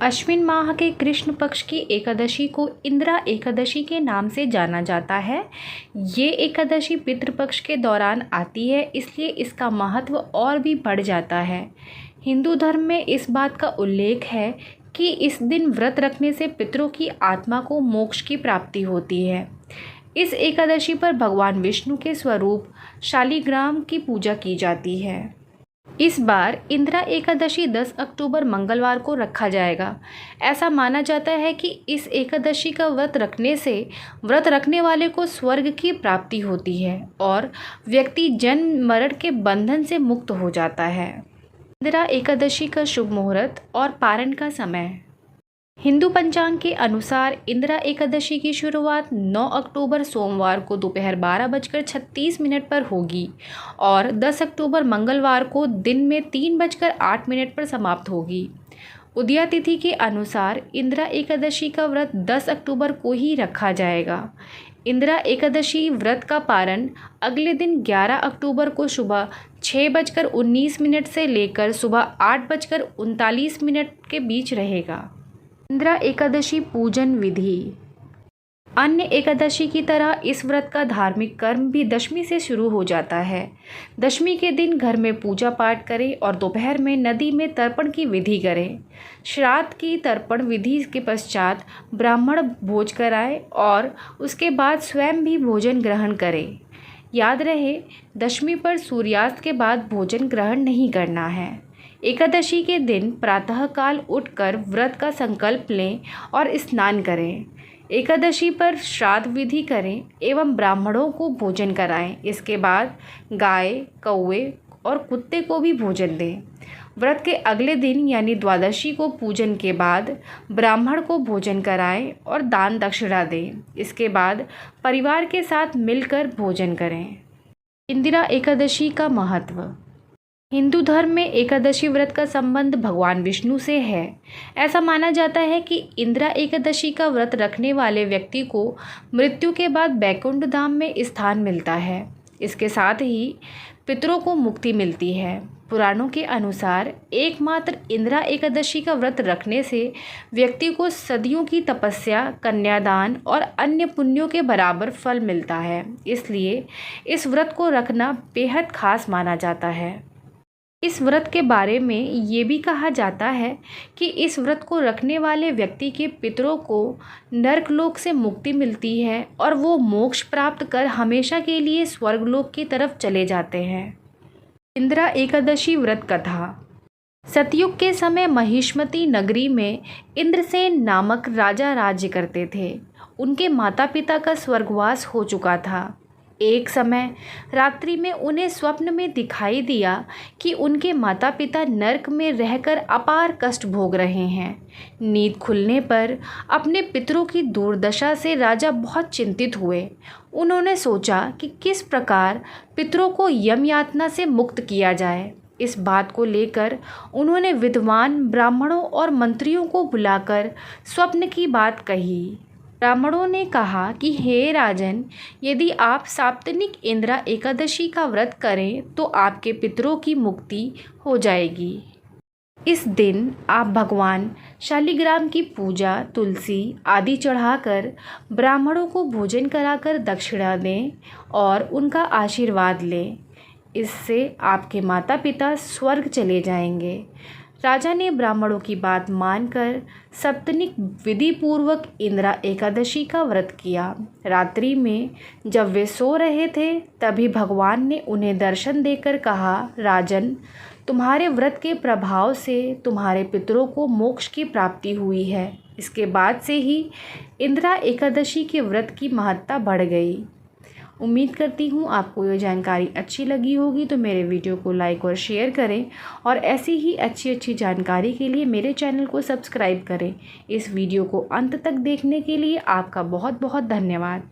अश्विन माह के कृष्ण पक्ष की एकादशी को इंदिरा एकादशी के नाम से जाना जाता है। ये एकादशी पितृपक्ष के दौरान आती है, इसलिए इसका महत्व और भी बढ़ जाता है। हिंदू धर्म में इस बात का उल्लेख है कि इस दिन व्रत रखने से पितरों की आत्मा को मोक्ष की प्राप्ति होती है। इस एकादशी पर भगवान विष्णु के स्वरूप शालिग्राम की पूजा की जाती है। इस बार इंदिरा एकादशी 10 अक्टूबर मंगलवार को रखा जाएगा। ऐसा माना जाता है कि इस एकादशी का व्रत रखने से व्रत रखने वाले को स्वर्ग की प्राप्ति होती है और व्यक्ति जन्म मरण के बंधन से मुक्त हो जाता है। इंदिरा एकादशी का शुभ मुहूर्त और पारण का समय। हिंदू पंचांग के अनुसार इंदिरा एकादशी की शुरुआत 9 अक्टूबर सोमवार को दोपहर 12:36 पर होगी और 10 अक्टूबर मंगलवार को दिन में 3:08 पर समाप्त होगी। उदया तिथि के अनुसार इंदिरा एकादशी का व्रत 10 अक्टूबर को ही रखा जाएगा। इंदिरा एकादशी व्रत का पारण अगले दिन 11 अक्टूबर को सुबह 6:19 से लेकर सुबह 8:39 के बीच रहेगा। इंदिरा एकादशी पूजन विधि। अन्य एकादशी की तरह इस व्रत का धार्मिक कर्म भी दशमी से शुरू हो जाता है। दशमी के दिन घर में पूजा पाठ करें और दोपहर में नदी में तर्पण की विधि करें। श्राद्ध की तर्पण विधि के पश्चात ब्राह्मण भोज कराएं और उसके बाद स्वयं भी भोजन ग्रहण करें। याद रहे, दशमी पर सूर्यास्त के बाद भोजन ग्रहण नहीं करना है। एकादशी के दिन प्रातःकाल उठकर व्रत का संकल्प लें और स्नान करें। एकादशी पर श्राद्ध विधि करें एवं ब्राह्मणों को भोजन कराएं। इसके बाद गाय, कौवे और कुत्ते को भी भोजन दें। व्रत के अगले दिन यानी द्वादशी को पूजन के बाद ब्राह्मण को भोजन कराएं और दान दक्षिणा दें। इसके बाद परिवार के साथ मिलकर भोजन करें। इंदिरा एकादशी का महत्व। हिंदू धर्म में एकादशी व्रत का संबंध भगवान विष्णु से है। ऐसा माना जाता है कि इंदिरा एकादशी का व्रत रखने वाले व्यक्ति को मृत्यु के बाद बैकुंठ धाम में स्थान मिलता है। इसके साथ ही पितरों को मुक्ति मिलती है। पुराणों के अनुसार एकमात्र इंदिरा एकादशी का व्रत रखने से व्यक्ति को सदियों की तपस्या, कन्यादान और अन्य पुण्यों के बराबर फल मिलता है। इसलिए इस व्रत को रखना बेहद खास माना जाता है। इस व्रत के बारे में ये भी कहा जाता है कि इस व्रत को रखने वाले व्यक्ति के पितरों को नरकलोक से मुक्ति मिलती है और वो मोक्ष प्राप्त कर हमेशा के लिए स्वर्गलोक की तरफ चले जाते हैं। इंदिरा एकादशी व्रत कथा। सतयुग के समय महिष्मती नगरी में इंद्रसेन नामक राजा राज्य करते थे। उनके माता पिता का स्वर्गवास हो चुका था। एक समय रात्रि में उन्हें स्वप्न में दिखाई दिया कि उनके माता पिता नरक में रहकर अपार कष्ट भोग रहे हैं। नींद खुलने पर अपने पितरों की दुर्दशा से राजा बहुत चिंतित हुए। उन्होंने सोचा कि किस प्रकार पितरों को यम यातना से मुक्त किया जाए। इस बात को लेकर उन्होंने विद्वान ब्राह्मणों और मंत्रियों को बुलाकर स्वप्न की बात कही। ब्राह्मणों ने कहा कि हे राजन, यदि आप साप्ताहिक इंदिरा एकादशी का व्रत करें तो आपके पितरों की मुक्ति हो जाएगी। इस दिन आप भगवान शालिग्राम की पूजा, तुलसी आदि चढ़ाकर ब्राह्मणों को भोजन कराकर दक्षिणा दें और उनका आशीर्वाद लें। इससे आपके माता पिता स्वर्ग चले जाएंगे। राजा ने ब्राह्मणों की बात मानकर सप्तनिक विधि पूर्वक इंदिरा एकादशी का व्रत किया। रात्रि में जब वे सो रहे थे तभी भगवान ने उन्हें दर्शन देकर कहा, राजन, तुम्हारे व्रत के प्रभाव से तुम्हारे पितरों को मोक्ष की प्राप्ति हुई है। इसके बाद से ही इंदिरा एकादशी के व्रत की महत्ता बढ़ गई। उम्मीद करती हूँ आपको ये जानकारी अच्छी लगी होगी, तो मेरे वीडियो को लाइक और शेयर करें और ऐसी ही अच्छी जानकारी के लिए मेरे चैनल को सब्सक्राइब करें। इस वीडियो को अंत तक देखने के लिए आपका बहुत बहुत धन्यवाद।